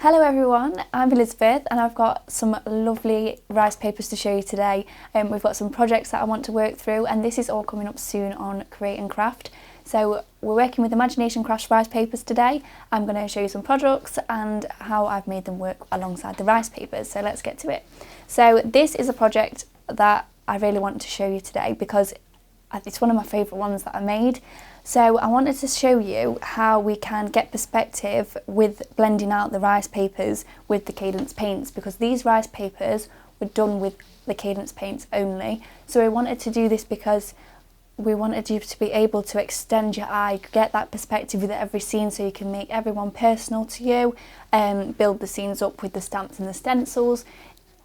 Hello everyone, I'm Elizabeth and I've got some lovely rice papers to show you today. We've got some projects that I want to work through and this is all coming up soon on Create and Craft. So we're working with Imagination Crafts rice papers today. I'm going to show you some products and how I've made them work alongside the rice papers. So let's get to it. So this is a project that I really want to show you today because it's one of my favourite ones that I made. So I wanted to show you how we can get perspective with blending out the rice papers with the Cadence paints, because these rice papers were done with the Cadence paints only. So I wanted to do this because we wanted you to be able to extend your eye, get that perspective with every scene so you can make everyone personal to you, build the scenes up with the stamps and the stencils.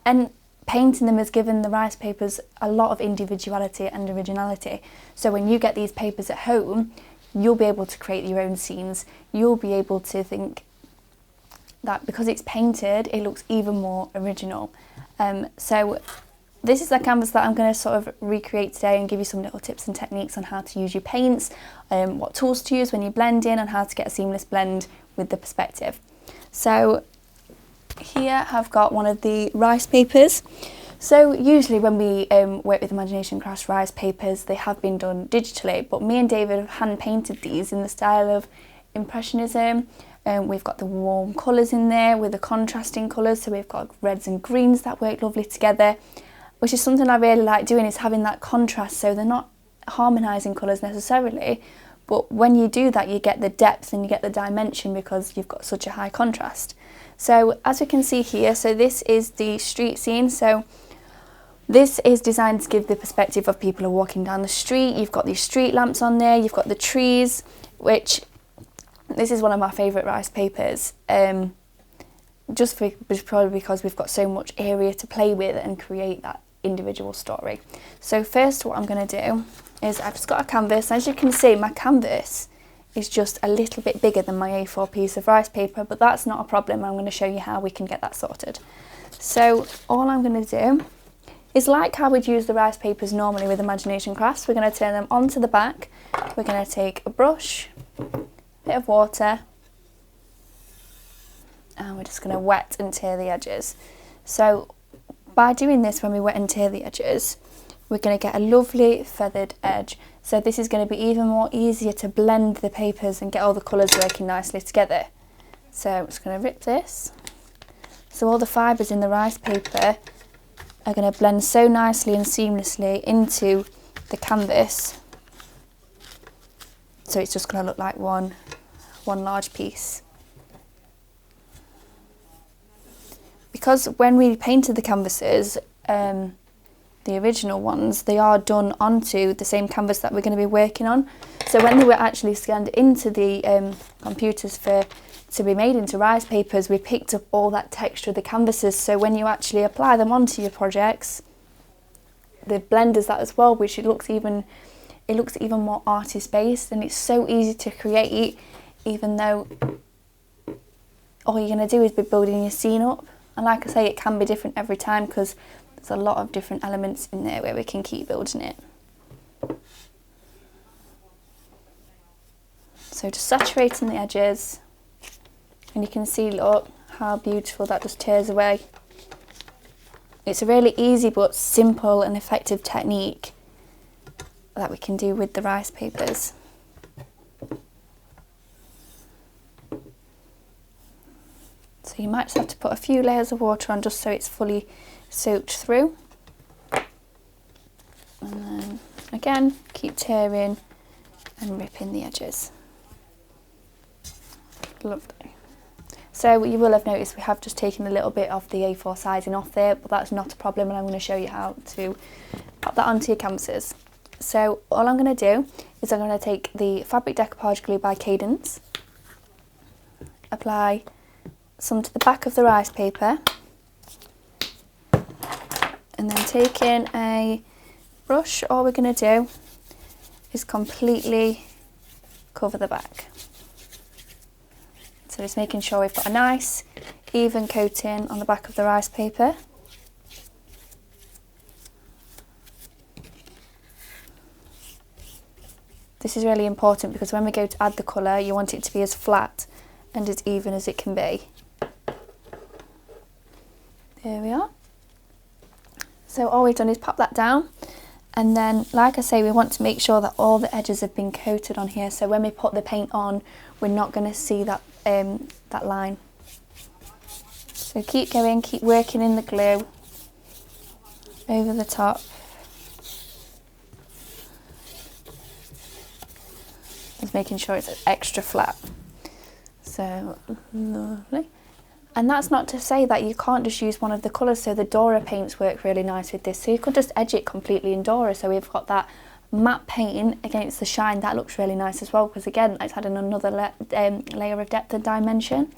And painting them has given the rice papers a lot of individuality and originality. So when you get these papers at home, you'll be able to create your own scenes. You'll be able to think that because it's painted, it looks even more original. So this is the canvas that I'm going to sort of recreate today and give you some little tips and techniques on how to use your paints, what tools to use when you blend in, and how to get a seamless blend with the perspective. So here I've got one of the rice papers. So usually when we work with Imagination Crafts rice papers, they have been done digitally, but me and David have hand painted these in the style of Impressionism. We've got the warm colours in there with the contrasting colours, so we've got reds and greens that work lovely together, which is something I really like doing, is having that contrast. So they're not harmonising colours necessarily, but when you do that you get the depth and you get the dimension because you've got such a high contrast. So as we can see here, so this is the street scene. So this is designed to give the perspective of people who are walking down the street. You've got these street lamps on there, you've got the trees, which this is one of my favourite rice papers, probably because we've got so much area to play with and create that individual story. So first what I'm going to do is I've just got a canvas. As you can see, my canvas is just a little bit bigger than my A4 piece of rice paper, but that's not a problem. I'm going to show you how we can get that sorted. So all I'm going to do is, like how we'd use the rice papers normally with Imagination Crafts, we're going to turn them onto the back. We're going to take a brush, a bit of water, and we're just going to wet and tear the edges. So by doing this, when we wet and tear the edges, we're going to get a lovely feathered edge. So this is going to be even more easier to blend the papers and get all the colours working nicely together. So I'm just going to rip this. So all the fibres in the rice paper are going to blend so nicely and seamlessly into the canvas. So it's just going to look like one large piece. Because when we painted the canvases, the original ones, they are done onto the same canvas that we're going to be working on. So when they were actually scanned into the computers to be made into rice papers, we picked up all that texture of the canvases. So when you actually apply them onto your projects, the blend does that as well, which it looks even more artist based, and it's so easy to create, even though all you're going to do is be building your scene up. And like I say, it can be different every time because there's a lot of different elements in there where we can keep building it. So just saturating the edges, and you can see, look how beautiful that just tears away. It's a really easy but simple and effective technique that we can do with the rice papers. So you might just have to put a few layers of water on just so it's fully soaked through. And then again, keep tearing and ripping the edges. Lovely. So you will have noticed we have just taken a little bit of the A4 sizing off there, but that's not a problem, and I'm going to show you how to pop that onto your canvases. So all I'm going to do is I'm going to take the fabric decoupage glue by Cadence, apply some to the back of the rice paper, and then taking a brush, all we're going to do is completely cover the back. So just making sure we've got a nice even coating on the back of the rice paper. This is really important because when we go to add the colour, you want it to be as flat and as even as it can be. There we are. So all we've done is pop that down, and then like I say, we want to make sure that all the edges have been coated on here, so when we put the paint on we're not going to see that that line. So keep going, keep working in the glue over the top. Just making sure it's extra flat. So lovely. And that's not to say that you can't just use one of the colours, so the Dora paints work really nice with this. So you could just edge it completely in Dora, so we've got that matte paint against the shine. That looks really nice as well, because again it's adding another layer of depth and dimension.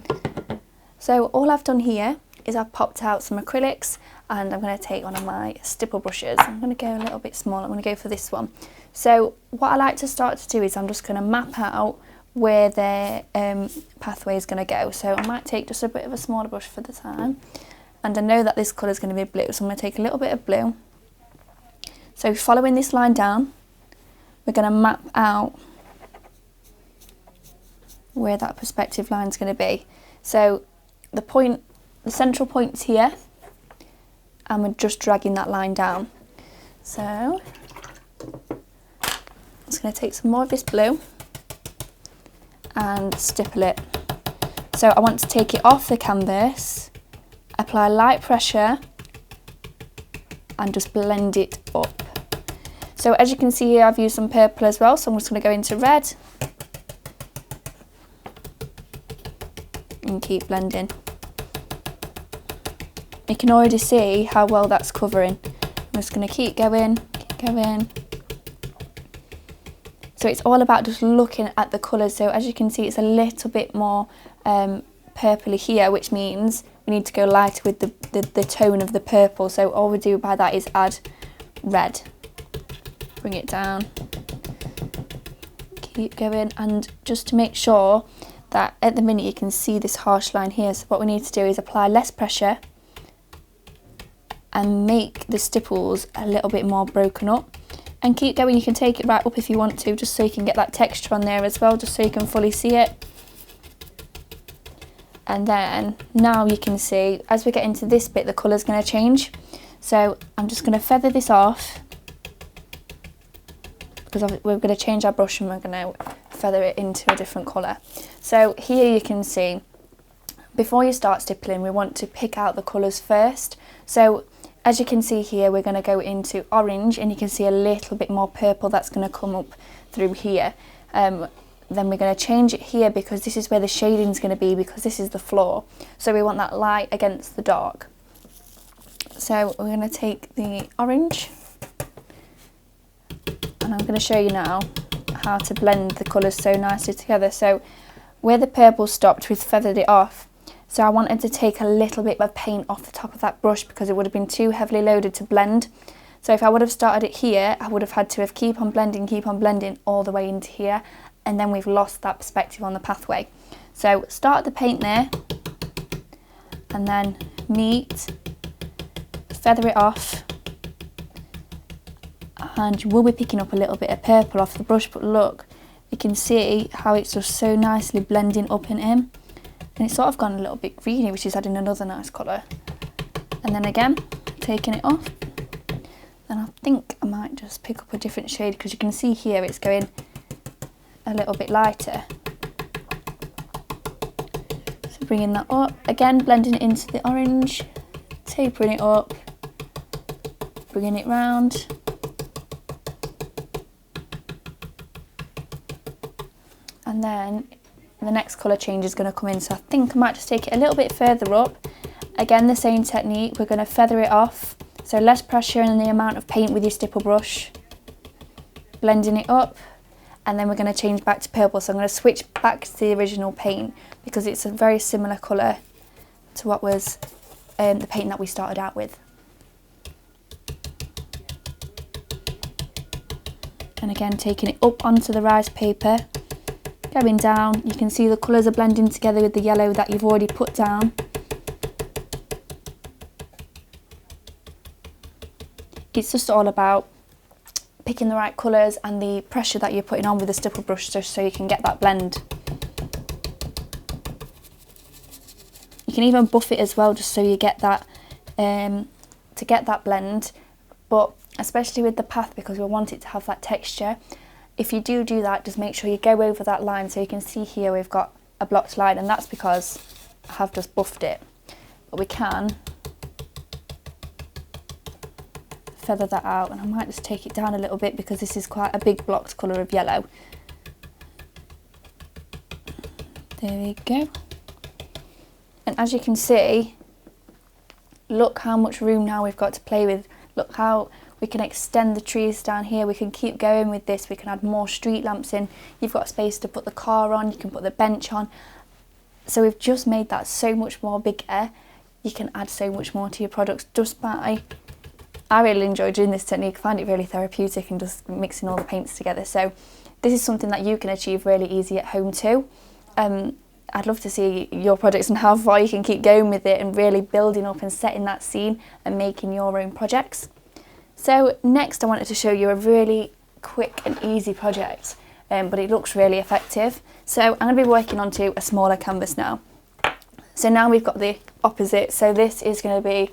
So all I've done here is I've popped out some acrylics, and I'm going to take one of my stipple brushes. I'm going to go a little bit smaller, I'm going to go for this one. So what I like to start to do is I'm just going to map out where the pathway is going to go. So I might take just a bit of a smaller brush for the time, and I know that this colour is going to be blue, so I'm going to take a little bit of blue. So following this line down, we're going to map out where that perspective line is going to be. So the central point's here, and we're just dragging that line down. So I'm just going to take some more of this blue and stipple it. So I want to take it off the canvas, apply light pressure, and just blend it up. So as you can see here, I've used some purple as well, so I'm just going to go into red and keep blending. You can already see how well that's covering. I'm just going to keep going, keep going. So it's all about just looking at the colours. So as you can see, it's a little bit more purpley here, which means we need to go lighter with the tone of the purple. So all we do by that is add red. Bring it down. Keep going, and just to make sure that at the minute you can see this harsh line here. So what we need to do is apply less pressure and make the stipples a little bit more broken up. And keep going, you can take it right up if you want to, just so you can get that texture on there as well, just so you can fully see it. And then now you can see, as we get into this bit, the colour's going to change. So I'm just going to feather this off, because we're going to change our brush and we're going to feather it into a different colour. So here you can see, before you start stippling, we want to pick out the colours first. So as you can see here, we're going to go into orange, and you can see a little bit more purple that's going to come up through here. Then we're going to change it here, because this is where the shading is going to be, because this is the floor. So we want that light against the dark. So we're going to take the orange, and I'm going to show you now how to blend the colours so nicely together. So where the purple stopped, we've feathered it off. So I wanted to take a little bit of paint off the top of that brush, because it would have been too heavily loaded to blend. So if I would have started it here, I would have had to have keep on blending all the way into here, and then we've lost that perspective on the pathway. So start the paint there, and then meet, feather it off, and you will be picking up a little bit of purple off the brush, but look, you can see how it's just so nicely blending up and in. And it's sort of gone a little bit greeny, which is adding another nice colour. And then again, taking it off. Then I think I might just pick up a different shade, because you can see here it's going a little bit lighter. So bringing that up, again blending it into the orange, tapering it up, bringing it round. And then the next colour change is going to come in, so I think I might just take it a little bit further up. Again, the same technique, we're going to feather it off, so less pressure in the amount of paint with your stipple brush, blending it up, and then we're going to change back to purple. So I'm going to switch back to the original paint, because it's a very similar colour to what was the paint that we started out with. And again, taking it up onto the rice paper, going down, you can see the colours are blending together with the yellow that you've already put down. It's just all about picking the right colours and the pressure that you're putting on with the stipple brush, just so you can get that blend. You can even buff it as well, just so you get that to get that blend, but especially with the path, because we want it to have that texture. If you do that, just make sure you go over that line. So you can see here we've got a blocked line, and that's because I have just buffed it. But we can feather that out, and I might just take it down a little bit because this is quite a big blocked colour of yellow. There we go. And as you can see, look how much room now we've got to play with. Look how we can extend the trees down here. We can keep going with this. We can add more street lamps in. You've got space to put the car on. You can put the bench on. So we've just made that so much more bigger. You can add so much more to your products just by... I really enjoy doing this technique. I find it really therapeutic and just mixing all the paints together. So this is something that you can achieve really easy at home too. I'd love to see your projects and how far you can keep going with it and really building up and setting that scene and making your own projects. So next I wanted to show you a really quick and easy project, but it looks really effective. So I'm going to be working onto a smaller canvas now. So now we've got the opposite. So this is going to be,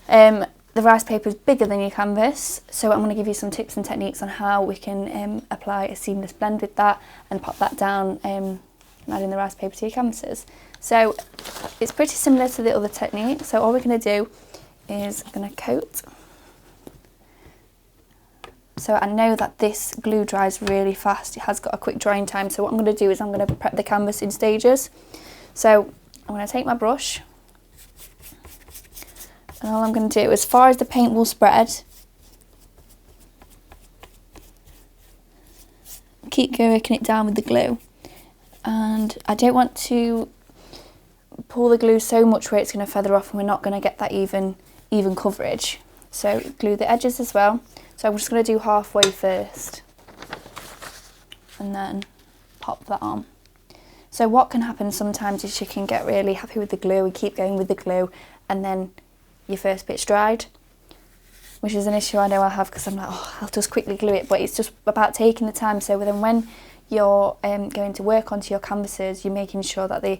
the rice paper is bigger than your canvas. So I'm going to give you some tips and techniques on how we can apply a seamless blend with that and pop that down, adding the rice paper to your canvases. So it's pretty similar to the other technique. So all we're going to do is I'm going to coat. So I know that this glue dries really fast. It has got a quick drying time. So what I'm going to do is I'm going to prep the canvas in stages. So I'm going to take my brush, and all I'm going to do, as far as the paint will spread, keep working it down with the glue. And I don't want to pull the glue so much where it's going to feather off and we're not going to get that even coverage. So glue the edges as well. So I'm just going to do halfway first and then pop that on. So what can happen sometimes is you can get really happy with the glue and keep going with the glue, and then your first bit's dried, which is an issue I know I have, because I'm like, oh, I'll just quickly glue it, but it's just about taking the time. So then when you're going to work onto your canvases, you're making sure that the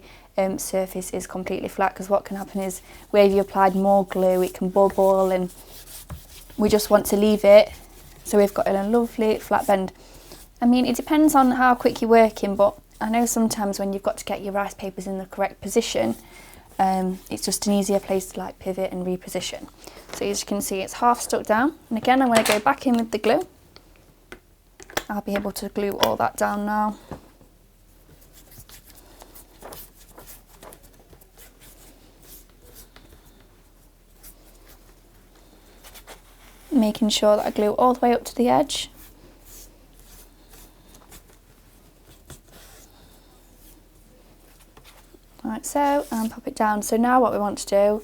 surface is completely flat, because what can happen is where you applied more glue, it can bubble, and we just want to leave it so we've got a lovely flat bend. I mean, it depends on how quick you're working, but I know sometimes when you've got to get your rice papers in the correct position, it's just an easier place to like pivot and reposition. So as you can see, it's half stuck down, and again I'm going to go back in with the glue. I'll be able to glue all that down now. Making sure that I glue all the way up to the edge. Like so, and pop it down. So now what we want to do,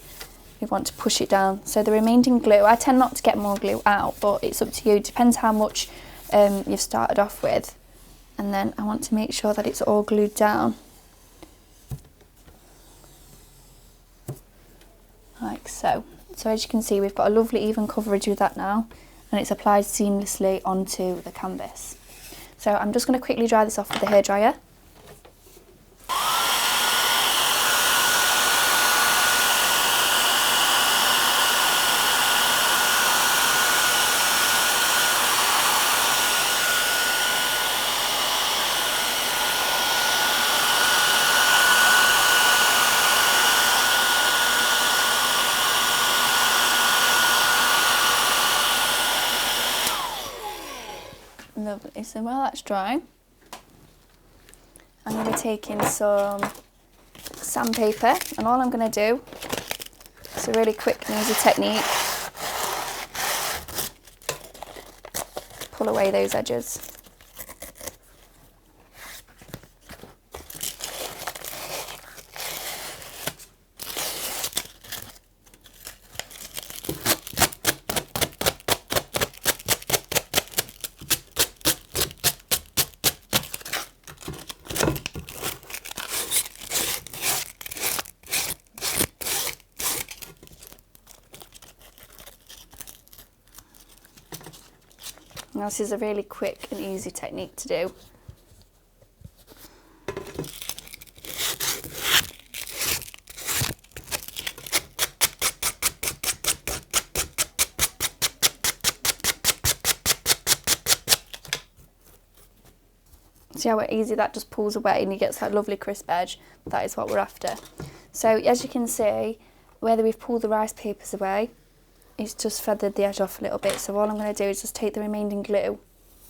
we want to push it down. So the remaining glue, I tend not to get more glue out, but it's up to you. It depends how much you've started off with. And then I want to make sure that it's all glued down. Like so. So as you can see, we've got a lovely even coverage with that now, and it's applied seamlessly onto the canvas. So I'm just going to quickly dry this off with the hairdryer. Lovely. So while that's dry, I'm going to be taking some sandpaper, and all I'm going to do, it's a really quick and easy technique, pull away those edges. Now this is a really quick and easy technique to do. See how easy that just pulls away and you get that lovely crisp edge? That is what we're after. So as you can see, whether we've pulled the rice papers away, it's just feathered the edge off a little bit. So all I'm going to do is just take the remaining glue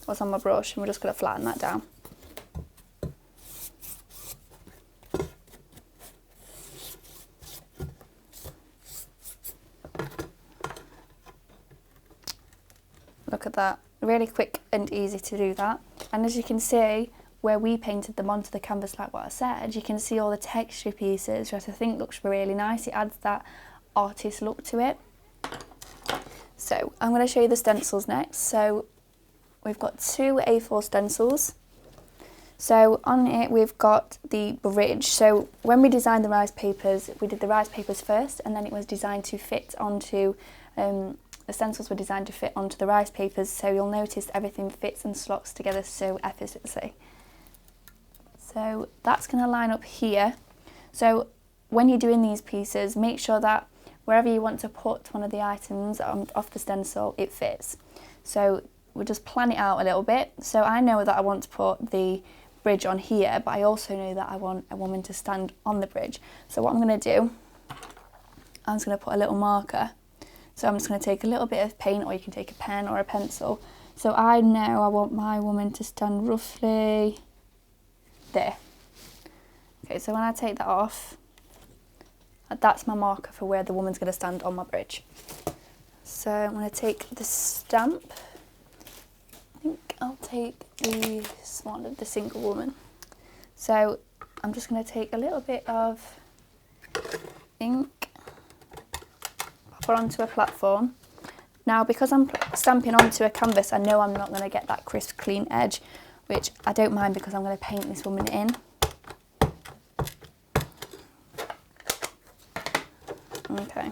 what's on my brush and we're just going to flatten that down. Look at that, really quick and easy to do that. And as you can see, where we painted them onto the canvas like what I said, you can see all the texture pieces, which I think looks really nice. It adds that artist look to it. So I'm going to show you the stencils next. So we've got 2 A4 stencils. So on it we've got the bridge. So when we designed the rice papers, we did the rice papers first, and then it was designed to fit onto, the stencils were designed to fit onto the rice papers. So you'll notice everything fits and slots together so effortlessly. So that's going to line up here. So when you're doing these pieces, make sure that wherever you want to put one of the items off the stencil, it fits. So we'll just plan it out a little bit. So I know that I want to put the bridge on here, but I also know that I want a woman to stand on the bridge. So what I'm going to do, I'm just going to put a little marker. So I'm just going to take a little bit of paint, or you can take a pen or a pencil. So I know I want my woman to stand roughly there. Okay, so when I take that off, that's my marker for where the woman's going to stand on my bridge. So I'm going to take the stamp. I think I'll take this one, the single woman. So I'm just going to take a little bit of ink, pop it onto a platform. Now because I'm stamping onto a canvas, I know I'm not going to get that crisp clean edge, which I don't mind because I'm going to paint this woman in. Okay,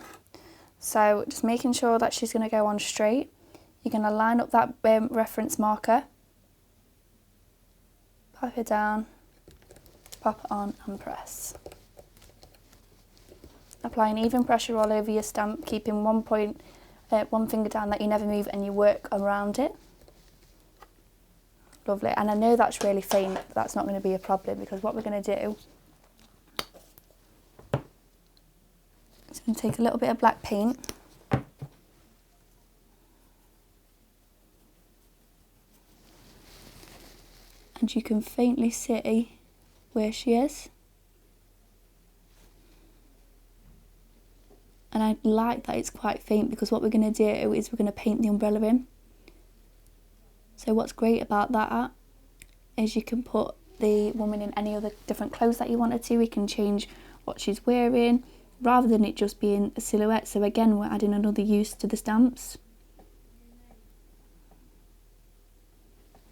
so just making sure that she's going to go on straight. You're going to line up that reference marker, pop it down, pop it on and press. Applying even pressure all over your stamp, keeping one finger down that you never move, and you work around it. Lovely, and I know that's really faint, but that's not going to be a problem because what we're going to do is going to take a little bit of black paint and you can faintly see where she is. And I like that it's quite faint because what we're going to do is we're going to paint the umbrella in. So what's great about that is you can put the woman in any other different clothes that you wanted to. We can change what she's wearing rather than it just being a silhouette. So again, we're adding another use to the stamps.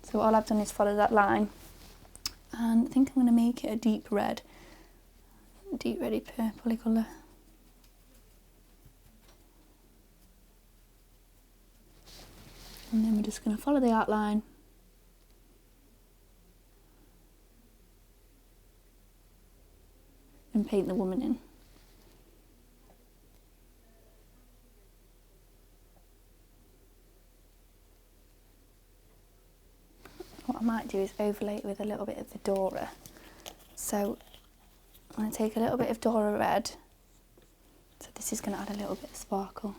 So all I've done is follow that line, and I think I'm going to make it a deep red, purpley colour. And then we're just going to follow the outline and paint the woman in. What I might do is overlay it with a little bit of the Dora. So I'm going to take a little bit of Dora red. So this is going to add a little bit of sparkle.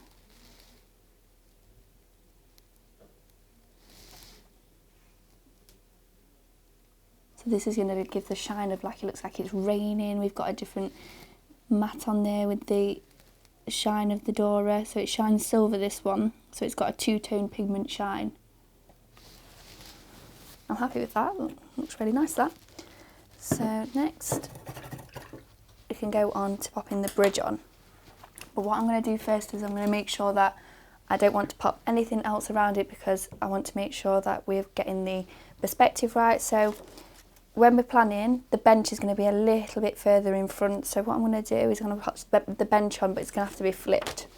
So this is going to give the shine of like it looks like it's raining. We've got a different matte on there with the shine of the Dora. So it shines silver, this one. So it's got a two-tone pigment shine. I'm happy with that. Looks really nice, that. So next we can go on to popping the bridge on. But what I'm going to do first is I'm going to make sure that I don't want to pop anything else around it because I want to make sure that we're getting the perspective right. So when we're planning, the bench is going to be a little bit further in front. So what I'm going to do is I'm going to put the bench on, but it's going to have to be flipped.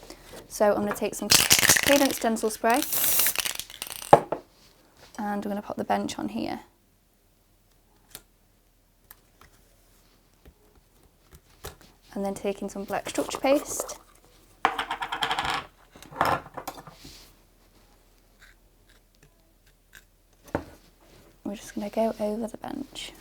So I'm going to take some Cadence stencil spray and we're going to put the bench on here. And then taking some black structure paste. We're just going going to go over the bench.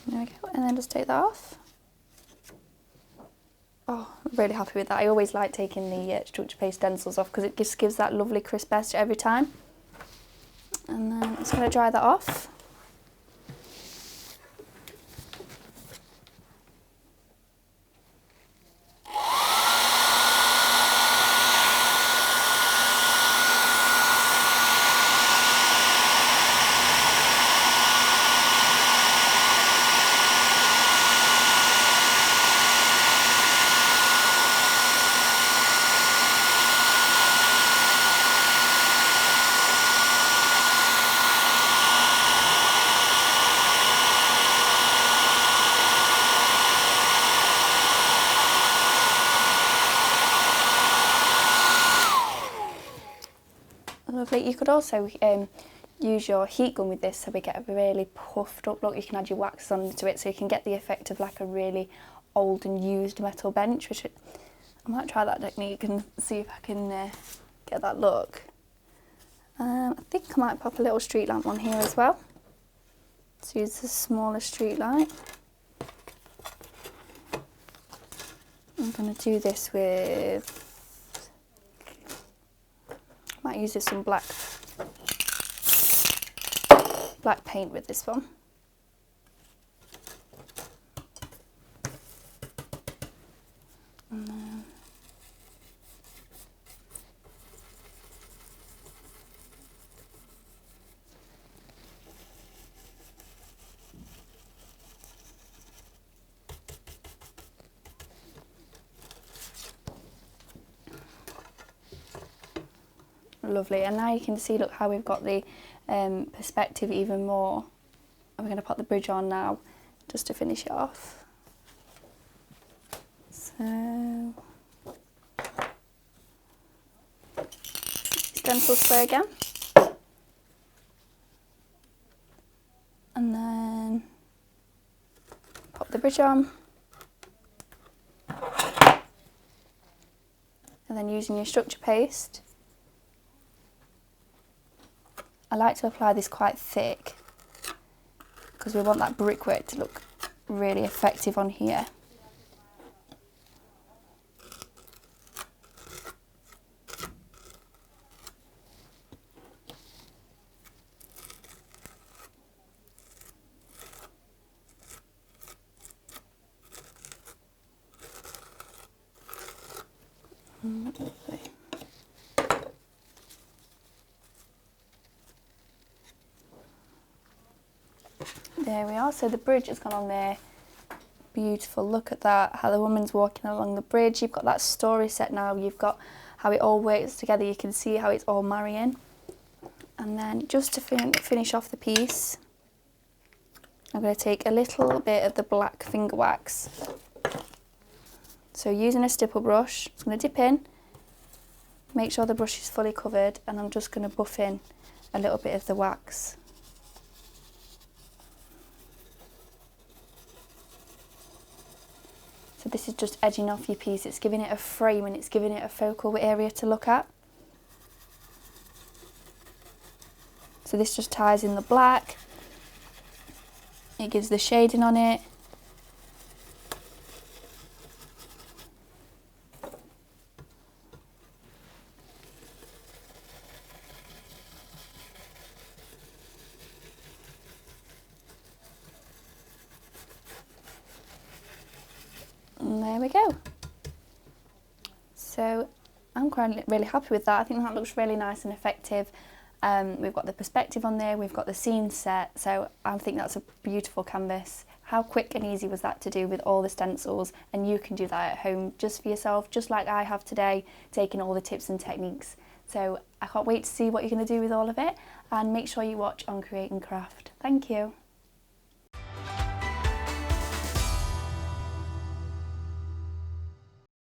There we go, and then just take that off. Oh, I'm really happy with that. I always like taking the structure paste stencils off because it just gives that lovely crisp edge every time. And then I'm just going to dry that off. Lovely. You could also use your heat gun with this so we get a really puffed up look. You can add your wax onto it so you can get the effect of like a really old and used metal bench, which I might try that technique and see if I can get that look. I think I might pop a little street lamp on here as well. Let's use the smaller street light. I'm going to do this with, might use some black paint with this one. And then lovely, and now you can see, look how we've got the perspective even more. I'm going to put the bridge on now just to finish it off. So stencil spray again, and then pop the bridge on, and then using your structure paste. I like to apply this quite thick because we want that brickwork to look really effective on here. Lovely. There we are, so the bridge has gone on there. Beautiful, look at that, how the woman's walking along the bridge. You've got that story set now, you've got how it all works together, you can see how it's all marrying. And then just to finish off the piece, I'm going to take a little bit of the black finger wax. So using a stipple brush, I'm just going to dip in, make sure the brush is fully covered, and I'm just going to buff in a little bit of the wax. So this is just edging off your piece, it's giving it a frame and it's giving it a focal area to look at. So this just ties in the black, it gives the shading on it. And there we go. So I'm quite really happy with that. I think that looks really nice and effective. We've got the perspective on there, we've got the scene set, so I think that's a beautiful canvas. How quick and easy was that to do with all the stencils? And you can do that at home just for yourself, just like I have today, taking all the tips and techniques. So I can't wait to see what you're going to do with all of it, and make sure you watch on Create and Craft. Thank you.